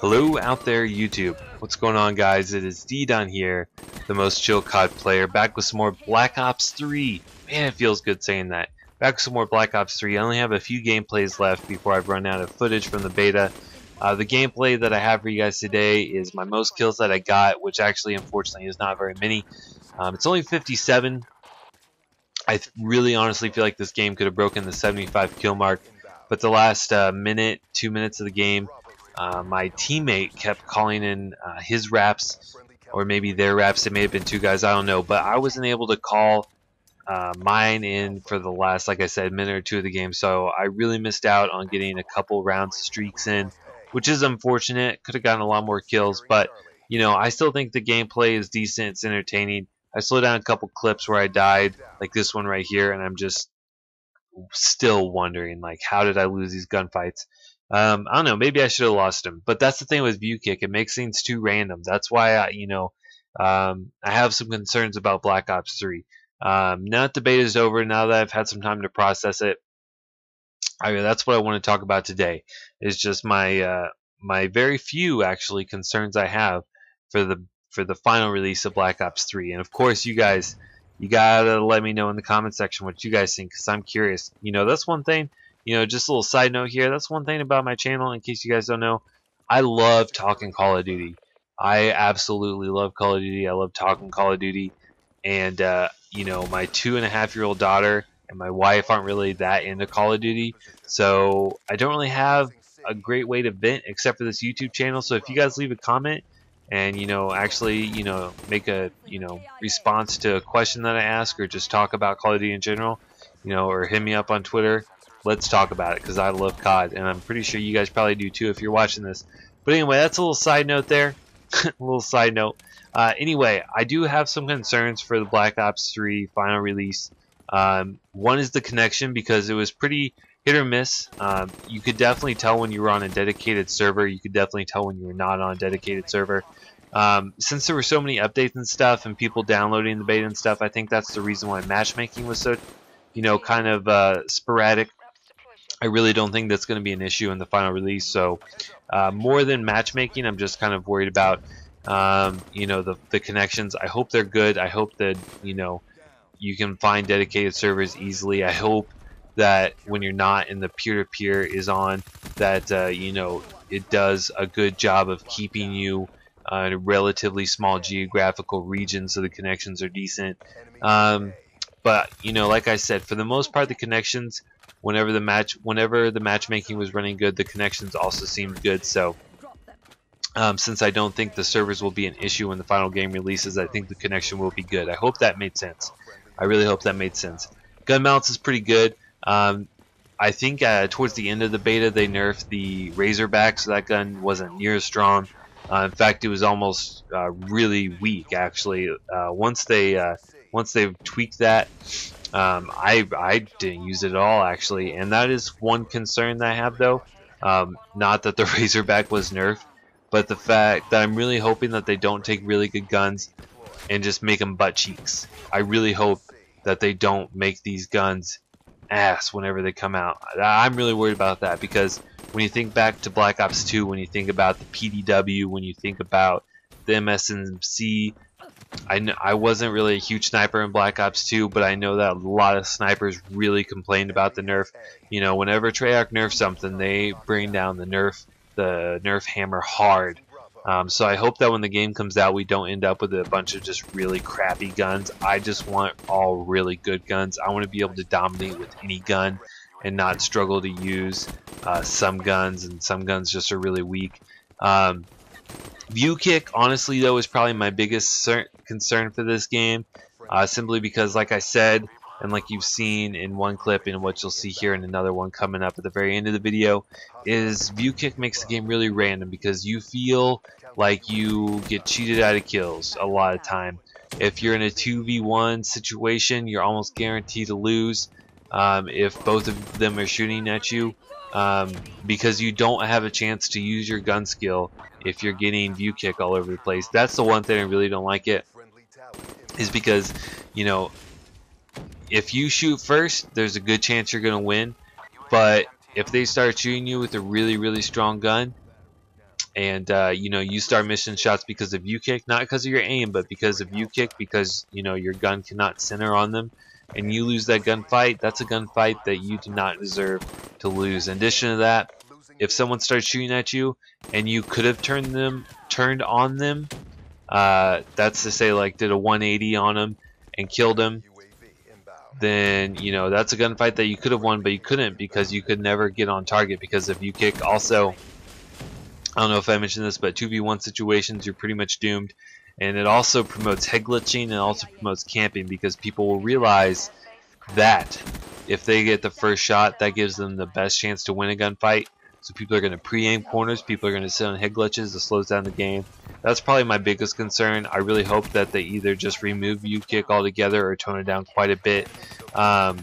Hello out there YouTube, what's going on guys? It is D down here, the most chill COD player, back with some more Black Ops 3. Man, it feels good saying that. Back with some more Black Ops 3. I only have a few gameplays left before I've run out of footage from the beta. The gameplay that I have for you guys today is my most kills that I got, which actually unfortunately is not very many. It's only 57. I really honestly feel like this game could have broken the 75 kill mark, but the last minute, 2 minutes of the game, my teammate kept calling in his raps, or maybe their raps. It may have been two guys, I don't know, but I wasn't able to call mine in for the last, like I said, minute or two of the game, so I really missed out on getting a couple rounds streaks in, which is unfortunate. Could have gotten a lot more kills, but you know, I still think the gameplay is decent. It's entertaining. I slowed down a couple clips where I died, like this one right here, and I'm just still wondering, like, how did I lose these gunfights? I don't know, maybe I should have lost them, but that's the thing with view kick. It makes things too random. That's why I have some concerns about Black Ops 3. Now that the beta is over, now that I've had some time to process it, that's what I want to talk about today. Is just my my very few actually concerns I have for the final release of Black Ops 3. And of course, you guys, you gotta let me know in the comment section what you guys think, because I'm curious. You know, that's one thing. You know, just a little side note here. That's one thing about my channel. In case you guys don't know, I love talking Call of Duty. I absolutely love Call of Duty. I love talking Call of Duty. And you know, my 2.5-year-old daughter and my wife aren't really that into Call of Duty, so I don't really have a great way to vent except for this YouTube channel. So if you guys leave a comment and actually make a response to a question that I ask, or just talk about Call of Duty in general, or hit me up on Twitter, let's talk about it, because I love COD, and I'm pretty sure you guys probably do too if you're watching this. But anyway, that's a little side note there. A little side note. Anyway, I do have some concerns for the Black Ops 3 final release. One is the connection, because it was pretty hit or miss. You could definitely tell when you were on a dedicated server. You could definitely tell when you were not on a dedicated server. Since there were so many updates and stuff, and people downloading the beta and stuff, I think that's the reason why matchmaking was so, kind of sporadic. I really don't think that's going to be an issue in the final release. So more than matchmaking, I'm just kind of worried about the connections. I hope they're good. I hope that you can find dedicated servers easily. I hope that when you're not in the peer-to-peer is on, that it does a good job of keeping you in a relatively small geographical region, so the connections are decent. But like I said, for the most part, the connections, whenever the matchmaking was running good, the connections also seemed good. So since I don't think the servers will be an issue when the final game releases, I think the connection will be good. I hope that made sense. I really hope that made sense. Gun balance is pretty good. I think towards the end of the beta, they nerfed the Razorback, so that gun wasn't near as strong. In fact, it was almost really weak, actually. Once they tweaked that, I didn't use it at all, actually, and that is one concern that I have, though. Not that the Razorback was nerfed, but the fact that I'm really hoping that they don't take really good guns and just make them butt cheeks. I really hope that they don't make these guns ass whenever they come out. I'm really worried about that, because when you think back to Black Ops 2, when you think about the PDW, when you think about the MSNC, I wasn't really a huge sniper in Black Ops 2, but I know that a lot of snipers really complained about the nerf. Whenever Treyarch nerfs something, they bring down the nerf hammer hard. So I hope that when the game comes out, we don't end up with a bunch of just really crappy guns. I just want all really good guns. I want to be able to dominate with any gun and not struggle to use some guns, and some guns just are really weak. View kick, honestly, though, is probably my biggest concern for this game, simply because, like I said, and like you've seen in one clip and what you'll see here in another one coming up at the very end of the video, is view kick makes the game really random, because you feel like you get cheated out of kills a lot of time. If you're in a 2v1 situation, you're almost guaranteed to lose if both of them are shooting at you, because you don't have a chance to use your gun skill if you're getting view kick all over the place. That's the one thing I really don't like it, is because if you shoot first, there's a good chance you're gonna win, but if they start shooting you with a really strong gun, and you know, you start missing shots because of U-kick, not because of your aim, but because of U-kick, because you know your gun cannot center on them, and you lose that gunfight. That's a gunfight that you do not deserve to lose. In addition to that, if someone starts shooting at you and you could have turned on them, that's to say, like, did a 180 on them and killed them, then you know that's a gunfight that you could have won, but you couldn't because you could never get on target because of U-kick. Also, I don't know if I mentioned this, but 2v1 situations, you're pretty much doomed. And it also promotes head glitching and also promotes camping, because people will realize that if they get the first shot, that gives them the best chance to win a gunfight. So people are going to pre-aim corners, people are going to sit on head glitches. It slows down the game. That's probably my biggest concern. I really hope that they either just remove U-kick altogether or tone it down quite a bit. Other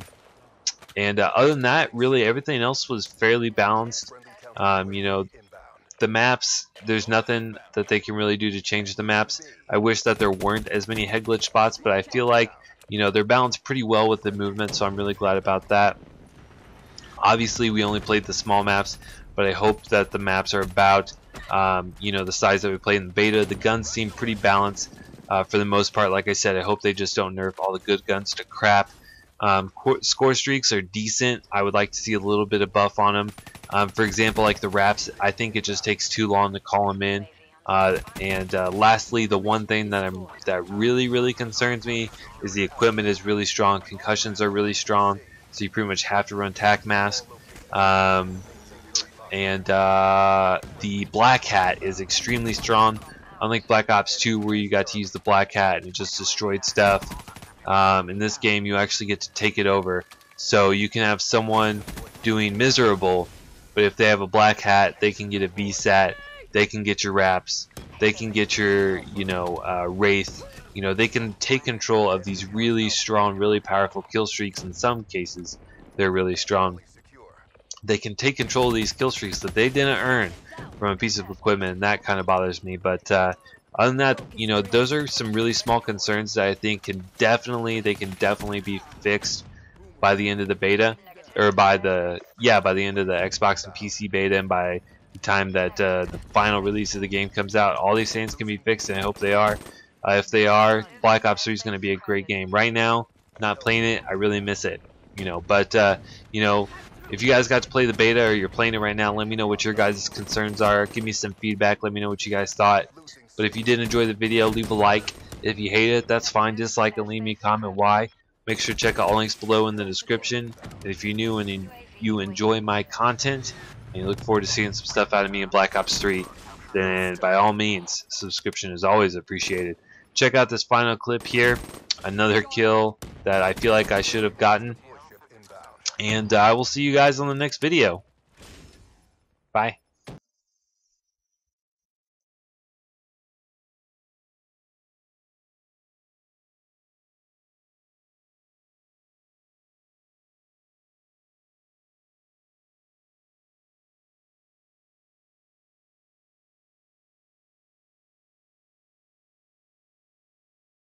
than that, really everything else was fairly balanced. You know, the maps, there's nothing that they can really do to change the maps. I wish that there weren't as many head glitch spots, but I feel like, you know, they're balanced pretty well with the movement, so I'm really glad about that. Obviously, we only played the small maps, but I hope that the maps are about, you know, the size that we played in the beta. The guns seem pretty balanced for the most part. Like I said, I hope they just don't nerf all the good guns to crap. Score streaks are decent. I would like to see a little bit of buff on them. For example, like the r.a.p.s, I think it just takes too long to call them in. Lastly, the one thing that really concerns me is the equipment is really strong. Concussions are really strong, so you pretty much have to run tac mask. The black hat is extremely strong. Unlike Black Ops 2, where you got to use the black hat and it just destroyed stuff. In this game, you actually get to take it over. So you can have someone doing miserable, but if they have a black hat, they can get a VSAT, they can get your r.a.p.s, they can get your, you know, Wraith. You know, they can take control of these really strong, really powerful kill streaks. In some cases, they're really strong. They can take control of these kill streaks that they didn't earn from a piece of equipment, and that kind of bothers me. But other than that, you know, those are some really small concerns that I think can definitely be fixed by the end of the beta, or by the end of the Xbox and PC beta, and by the time that the final release of the game comes out. All these things can be fixed, and I hope they are. If they are, Black Ops 3 is going to be a great game. Right now, not playing it, I really miss it. You know, but you know, if you guys got to play the beta or you're playing it right now, let me know what your guys' concerns are. Give me some feedback. Let me know what you guys thought. But if you did enjoy the video, leave a like. If you hate it, that's fine. Dislike and leave me a comment why. Make sure to check out all links below in the description. And if you're new and you enjoy my content and you look forward to seeing some stuff out of me in Black Ops 3, then by all means, subscription is always appreciated. Check out this final clip here. Another kill that I feel like I should have gotten. And I will see you guys on the next video. Bye.